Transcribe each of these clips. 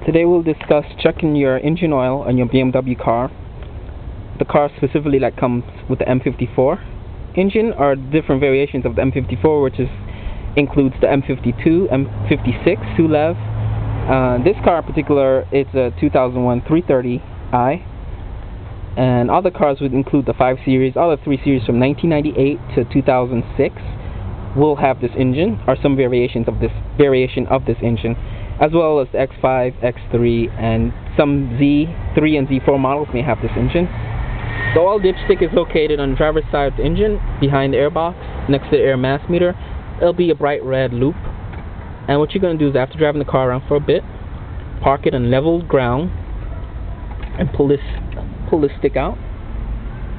Today we'll discuss checking your engine oil on your BMW car. The car specifically that comes with the M54 engine or different variations of the M54, which includes the M52, M56 SULEV. This car in particular is a 2001 330i, and other cars would include the 5 Series. All the 3 Series from 1998 to 2006 will have this engine or some variation of this engine, as well as the X5, X3, and some Z3 and Z4 models may have this engine. The oil dipstick is located on the driver's side of the engine, behind the airbox, next to the air mass meter. It'll be a bright red loop. And what you're going to do is, after driving the car around for a bit, park it on level ground and pull this stick out.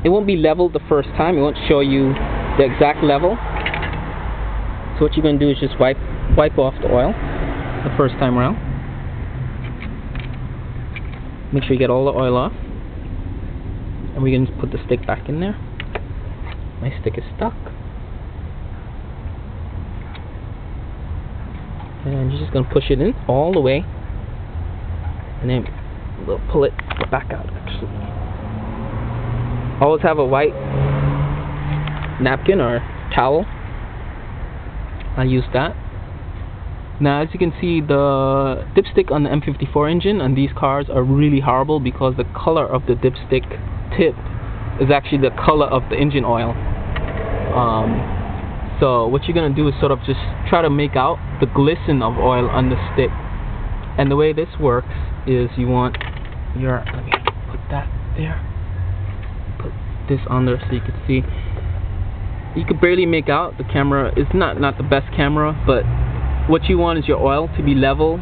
It won't be leveled the first time. It won't show you the exact level. So what you're going to do is just wipe off the oil the first time around. Make sure you get all the oil off, and we're going to put the stick back in there. My stick is stuck, and you're just going to push it in all the way, and then we'll pull it back out. Actually, always have a white napkin or towel. I use that. Now, as you can see, the dipstick on the M54 engine on these cars are really horrible because the color of the dipstick tip is actually the color of the engine oil. So what you're going to do is sort of just try to make out the glisten of oil on the stick. And the way this works is you want your, let me put that there, put this on there so you can see. You can barely make out. The camera is not the best camera, but what you want is your oil to be level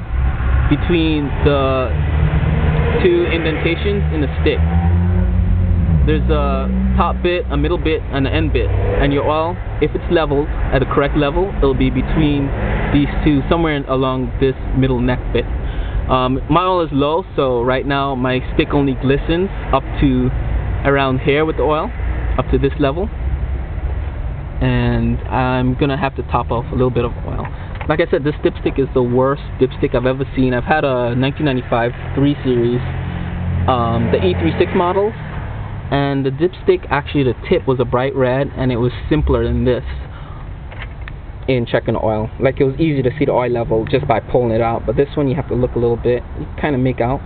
between the two indentations in the stick. There's a top bit, a middle bit, and an end bit. And your oil, if it's leveled at the correct level, it'll be between these two, somewhere along this middle neck bit. My oil is low, so right now my stick only glistens up to around here with the oil, up to this level. And I'm gonna have to top off a little bit of oil. Like I said, this dipstick is the worst dipstick I've ever seen. I've had a 1995 3 Series, the E36 models, and the dipstick, actually the tip was a bright red, and it was simpler than this in checking oil. Like, it was easy to see the oil level just by pulling it out, but this one you have to look a little bit. You kind of make out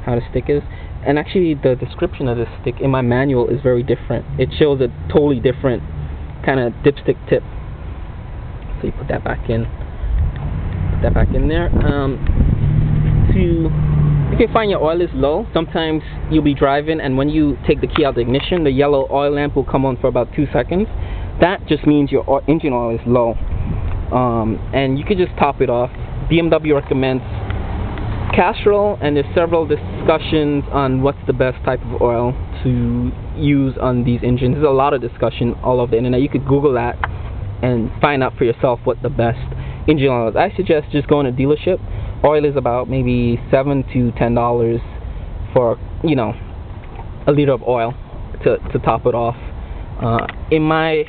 how the stick is. And actually the description of this stick in my manual is very different. It shows a totally different kind of dipstick tip. So you put that back in. Put that back in there. You can find your oil is low. Sometimes you'll be driving, and when you take the key out of the ignition, the yellow oil lamp will come on for about 2 seconds. That just means your engine oil is low. And you can just top it off. BMW recommends Castrol, and there's several discussions on what's the best type of oil to use on these engines. There's a lot of discussion all over the internet. You could Google that and find out for yourself what the best engine oil is. I suggest just going to a dealership. Oil is about maybe $7 to $10 for, you know, a liter of oil to top it off. In my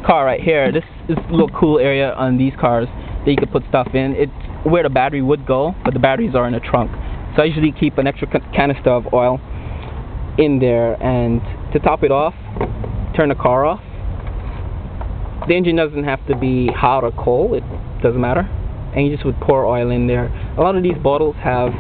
car right here, this is a little cool area on these cars that you could put stuff in. It's where the battery would go, but the batteries are in the trunk. So I usually keep an extra canister of oil in there, and to top it off, turn the car off. The engine doesn't have to be hot or cold, it doesn't matter, and you just would pour oil in there. A lot of these bottles have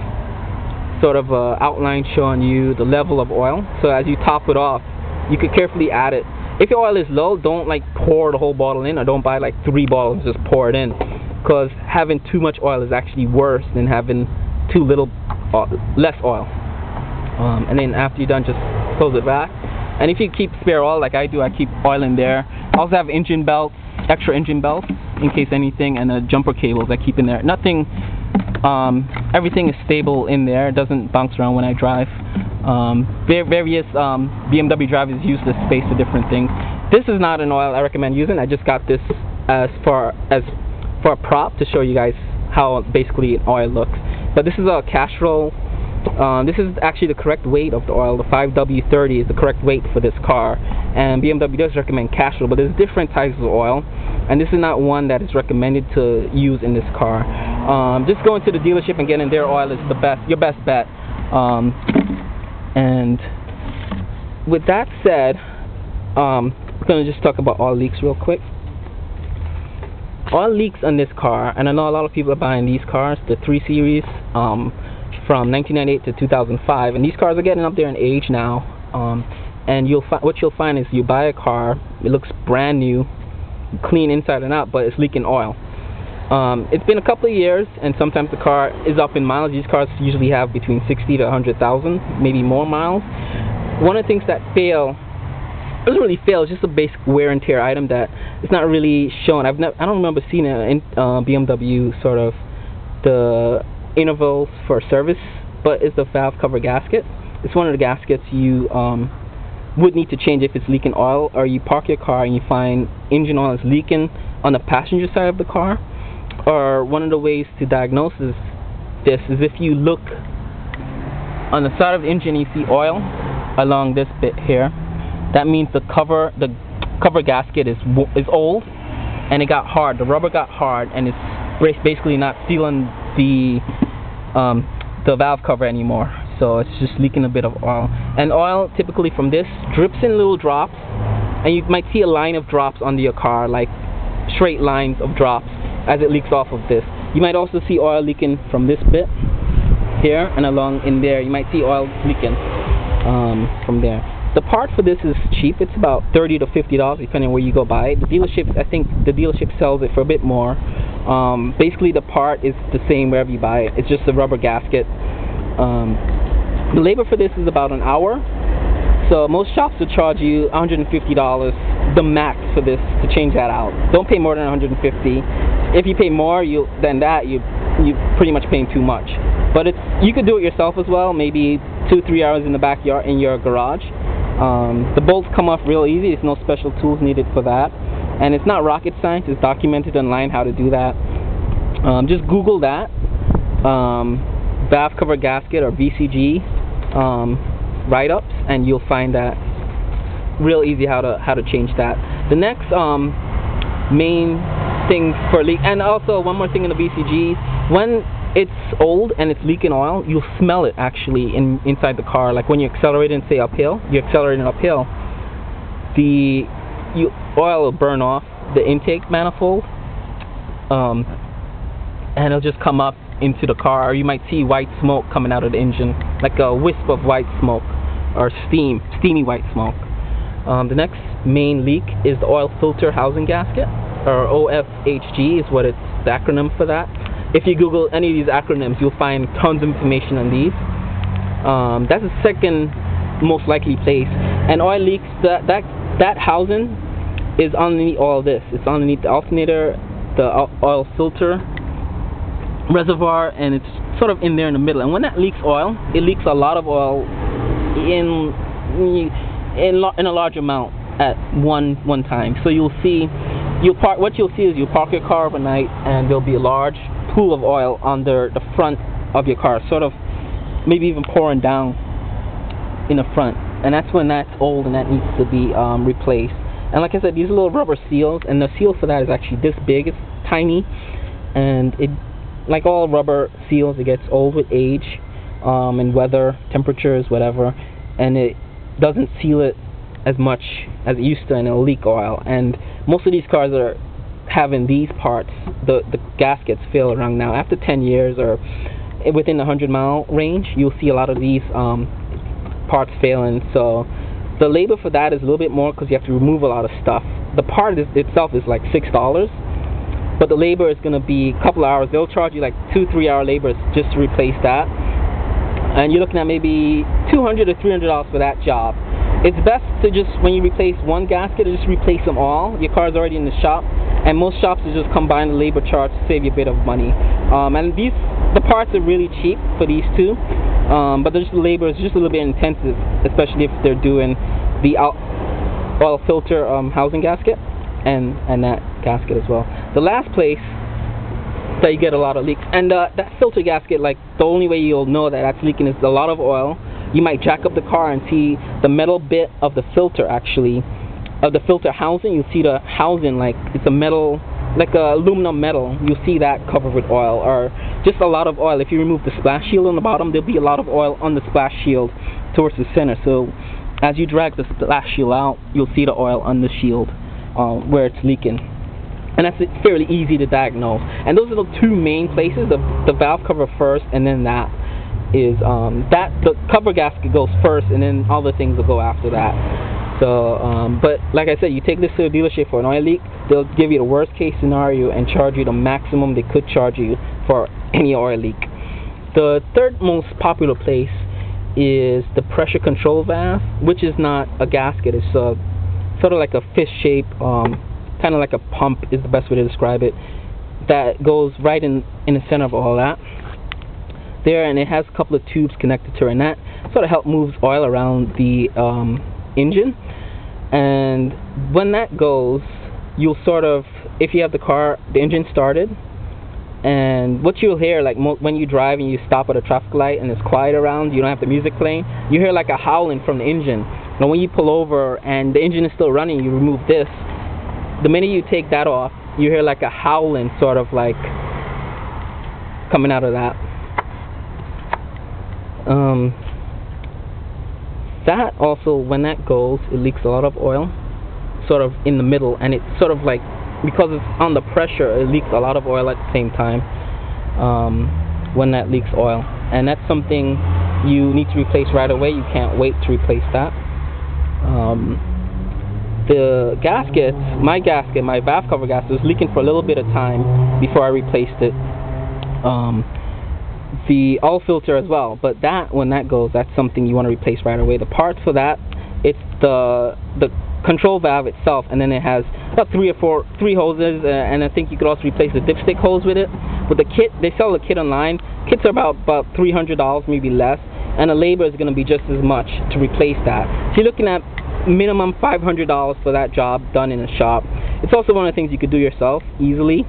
sort of an outline showing you the level of oil, so as you top it off, you could carefully add it. If your oil is low, don't like pour the whole bottle in, or don't buy like 3 bottles, just pour it in, because having too much oil is actually worse than having too little, less oil. And then after you're done, just close it back. And if you keep spare oil like I do, I keep oil in there. I also have engine belts, extra engine belts in case anything, and jumper cables I keep in there. Nothing, everything is stable in there. It doesn't bounce around when I drive. Various BMW drivers use this space for different things. This is not an oil I recommend using. I just got this for a prop to show you guys how basically an oil looks. But this is a Castrol. This is actually the correct weight of the oil. The 5W30 is the correct weight for this car, and BMW does recommend Castrol, but there's different types of oil, and this is not one that is recommended to use in this car. Just going to the dealership and getting their oil is your best bet. And with that said, we're going to just talk about oil leaks real quick. Oil leaks on this car, and I know a lot of people are buying these cars, the 3 Series, from 1998 to 2005, and these cars are getting up there in age now. And what you'll find is you buy a car, it looks brand new, clean inside and out, but it's leaking oil. It's been a couple of years, and sometimes the car is up in miles. These cars usually have between 60 to 100,000, maybe more miles. One of the things that doesn't really fail, it's just a basic wear and tear item that it's not really shown. I don't remember seeing it in BMW sort of the intervals for service, but it's the valve cover gasket. It's one of the gaskets you would need to change if it's leaking oil, or you park your car and you find engine oil is leaking on the passenger side of the car. Or one of the ways to diagnose this is if you look on the side of the engine and you see oil along this bit here. That means the cover gasket is old and it got hard. The rubber got hard and it's basically not sealing the valve cover anymore. So it's just leaking a bit of oil. And oil typically from this drips in little drops, and you might see a line of drops under your car, like straight lines of drops as it leaks off of this. You might also see oil leaking from this bit here and along in there. You might see oil leaking from there. The part for this is cheap. It's about $30 to $50 depending on where you go buy it. I think the dealership sells it for a bit more. Basically the part is the same wherever you buy it. It's just a rubber gasket. The labor for this is about an hour. So most shops will charge you $150, the max for this, to change that out. Don't pay more than $150. If you pay more than that, you're pretty much paying too much. But you could do it yourself as well, maybe 2-3 hours in the backyard in your garage. The bolts come off real easy. There's no special tools needed for that. And it's not rocket science. It's documented online how to do that. Just Google that. Valve cover gasket or VCG write-ups, and you'll find that real easy how to change that. The next main thing for leak, and also one more thing in the VCGs, when it's old and it's leaking oil, you'll smell it actually inside the car. Like when you're accelerating, say uphill, the oil will burn off the intake manifold, and it'll just come up into the car, or you might see white smoke coming out of the engine, like a wisp of white smoke, or steamy white smoke. The next main leak is the oil filter housing gasket, or OFHG is what it's the acronym for that. If you Google any of these acronyms, you'll find tons of information on these. That's the second most likely place. And oil leaks, that housing is underneath all this. It's underneath the alternator, the oil filter reservoir, and it's sort of in there in the middle. And when that leaks oil, it leaks a lot of oil in a large amount at one time. So you'll see, what you'll see is you'll park your car overnight, and there'll be a large pool of oil under the front of your car, sort of maybe even pouring down in the front. And that's when that's old and that needs to be replaced. And like I said, these are little rubber seals, and the seal for that is actually this big. It's tiny, and it, like all rubber seals, it gets old with age and weather, temperatures, whatever, and it doesn't seal it as much as it used to, and it'll leak oil. And most of these cars are having these parts, the gaskets, fail around now. After 10 years or within the 100-mile range, you'll see a lot of these parts failing. So the labor for that is a little bit more because you have to remove a lot of stuff. The part itself is like $6, but the labor is going to be a couple of hours. They'll charge you like 2-3 hour labor just to replace that, and you're looking at maybe $200 to $300 for that job. It's best to just, when you replace one gasket, to just replace them all. Your car's already in the shop, and most shops will just combine the labor charge to save you a bit of money. And the parts are really cheap for these two, but the labor is just a little bit intensive, especially if they're doing the oil filter housing gasket and that gasket as well. The last place that you get a lot of leaks, and that filter gasket, like the only way you'll know that that's leaking is a lot of oil. You might jack up the car and see the metal bit of the filter, actually, of the filter housing. You'll see the housing, like it's a metal like a aluminum metal, you'll see that covered with oil, or just a lot of oil. If you remove the splash shield on the bottom, there'll be a lot of oil on the splash shield towards the center. So as you drag the splash shield out, you'll see the oil on the shield where it's leaking. And that's fairly easy to diagnose. And those are the two main places, the valve cover first, and then that is the cover gasket goes first, and then all the things will go after that. So, but like I said, you take this to a dealership for an oil leak, they'll give you the worst case scenario and charge you the maximum they could charge you for any oil leak. The third most popular place is the pressure control valve, which is not a gasket. It's sort of like a fish shape, kind of like a pump is the best way to describe it, that goes right in the center of all that there, and it has a couple of tubes connected to it, and that sort of helps move oil around the engine. And when that goes, you'll sort of, if you have the engine started, and what you'll hear, like when you drive and you stop at a traffic light and it's quiet around, you don't have the music playing, you hear like a howling from the engine. And when you pull over and the engine is still running, you remove this, the minute you take that off, you hear like a howling sort of like coming out of that. That also, when that goes, it leaks a lot of oil sort of in the middle, and it's sort of like, because it's on the pressure, it leaks a lot of oil at the same time when that leaks oil. And that's something you need to replace right away. You can't wait to replace that. The gasket, my valve cover gasket, was leaking for a little bit of time before I replaced it. The oil filter as well, but that, when that goes, that's something you want to replace right away. The parts for that, it's the control valve itself, and then it has about three hoses, and I think you could also replace the dipstick hose with it. With the kit, they sell the kit online. Kits are about $300, maybe less, and the labor is going to be just as much to replace that. So you're looking at minimum $500 for that job done in a shop. It's also one of the things you could do yourself easily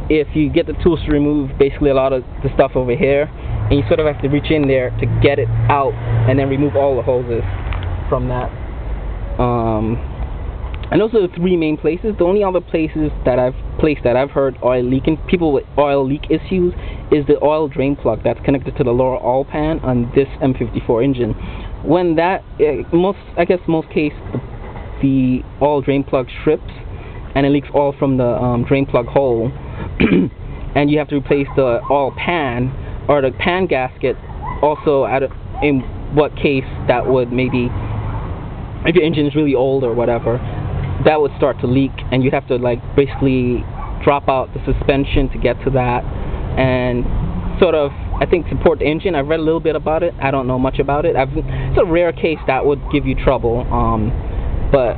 if you get the tools to remove basically a lot of the stuff over here, and you sort of have to reach in there to get it out and then remove all the hoses from that. And those are the three main places. The only other places that I've heard oil leaking, people with oil leak issues, is the oil drain plug that's connected to the lower oil pan on this M54 engine. When that, most cases, the oil drain plug strips and it leaks oil from the drain plug hole, and you have to replace the oil pan or the pan gasket. Also, in what case that would maybe, if your engine is really old or whatever, that would start to leak, and you'd have to like basically drop out the suspension to get to that, and sort of, I think, support the engine. I've read a little bit about it. I don't know much about it. It's a rare case that would give you trouble, but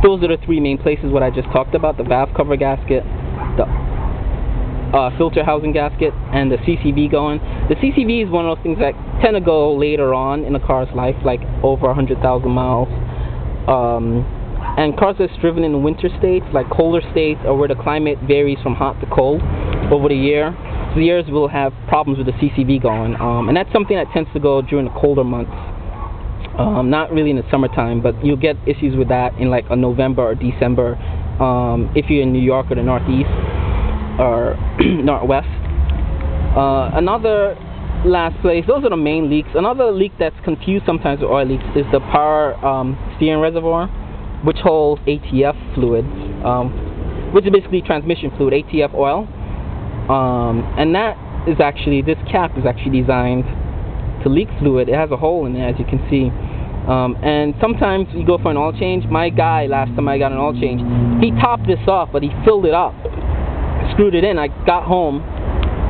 those are the three main places what I just talked about: the valve cover gasket, the filter housing gasket, and the CCV going. The CCV is one of those things that tend to go later on in a car's life, like over 100,000 miles. And cars that's driven in the winter states, like colder states, or where the climate varies from hot to cold over the year, so the years will have problems with the CCV going. And that's something that tends to go during the colder months. Not really in the summertime, but you'll get issues with that in like a November or December if you're in New York or the Northeast or Northwest. Another last place, those are the main leaks. Another leak that's confused sometimes with oil leaks is the power steering reservoir, which holds ATF fluid, which is basically transmission fluid, ATF oil. And that is actually, this cap is actually designed to leak fluid. It has a hole in it, as you can see. And sometimes you go for an oil change. My guy, last time I got an oil change, he topped this off, but he filled it up, screwed it in. I got home,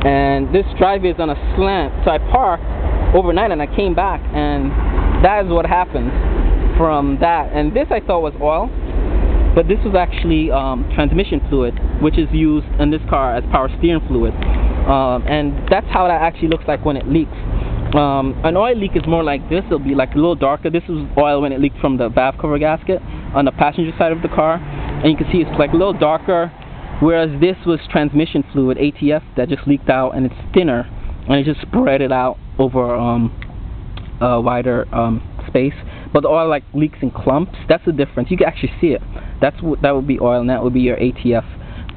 and this drive is on a slant, so I parked overnight, and I came back, and that is what happened from that. And this I thought was oil, but this was actually transmission fluid, which is used in this car as power steering fluid. And that's how that actually looks like when it leaks. An oil leak is more like this. It'll be like a little darker. This was oil when it leaked from the valve cover gasket on the passenger side of the car, and you can see it's like a little darker, whereas this was transmission fluid, ATF, that just leaked out, and it's thinner, and it just spread it out over a wider space. But the oil like leaks in clumps. That's the difference. You can actually see it. That would be oil, and that would be your ATF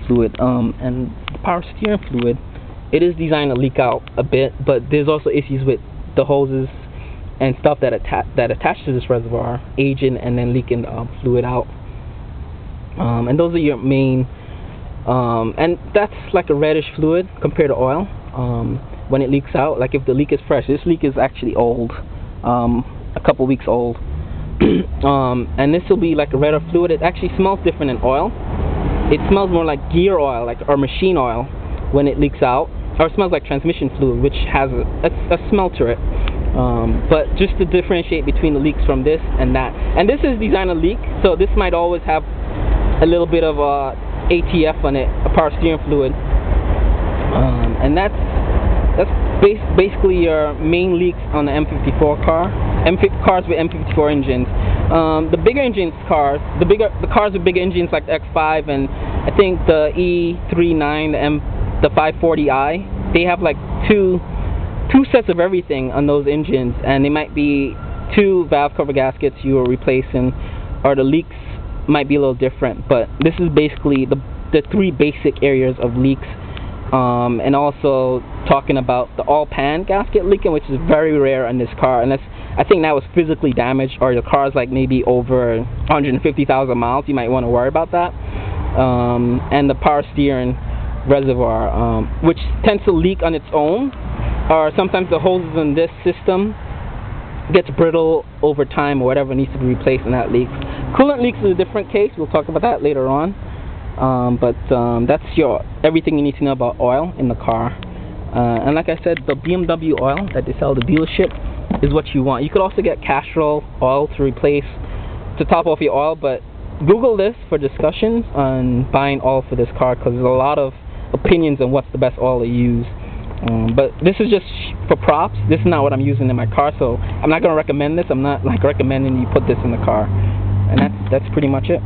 fluid. And the power steering fluid, it is designed to leak out a bit, but there's also issues with the hoses and stuff that attach to this reservoir aging and then leaking fluid out. And those are your main, and that's like a reddish fluid compared to oil. When it leaks out, like if the leak is fresh, this leak is actually old, a couple weeks old. And this will be like a redder fluid. It actually smells different than oil. It smells more like gear oil, or machine oil when it leaks out, or it smells like transmission fluid, which has a smell to it. But just to differentiate between the leaks from this and that, and this is designed to leak, so this might always have a little bit of ATF on it, a power steering fluid, and that's basically your main leaks on the M54 car. Cars with M54 engines. The bigger engines cars, the cars with bigger engines like the X5 and I think the E39, the 540i, they have like two sets of everything on those engines, and they might be 2 valve cover gaskets you are replacing, or the leaks might be a little different. But this is basically the 3 basic areas of leaks. And also talking about the all pan gasket leaking, which is very rare on this car, and I think that was physically damaged, or your car's like maybe over 150,000 miles, you might want to worry about that. And the power steering reservoir, which tends to leak on its own, or sometimes the hoses in this system gets brittle over time or whatever needs to be replaced and that leaks. Coolant leaks is a different case, we'll talk about that later on. But that's everything you need to know about oil in the car. And like I said, the BMW oil that they sell at the dealership is what you want. You could also get Castrol oil to top off your oil, but Google this for discussions on buying oil for this car, because there's a lot of opinions on what's the best oil to use. But this is just for props. This is not what I'm using in my car, so I'm not going to recommend this. I'm not like recommending you put this in the car. And that's pretty much it.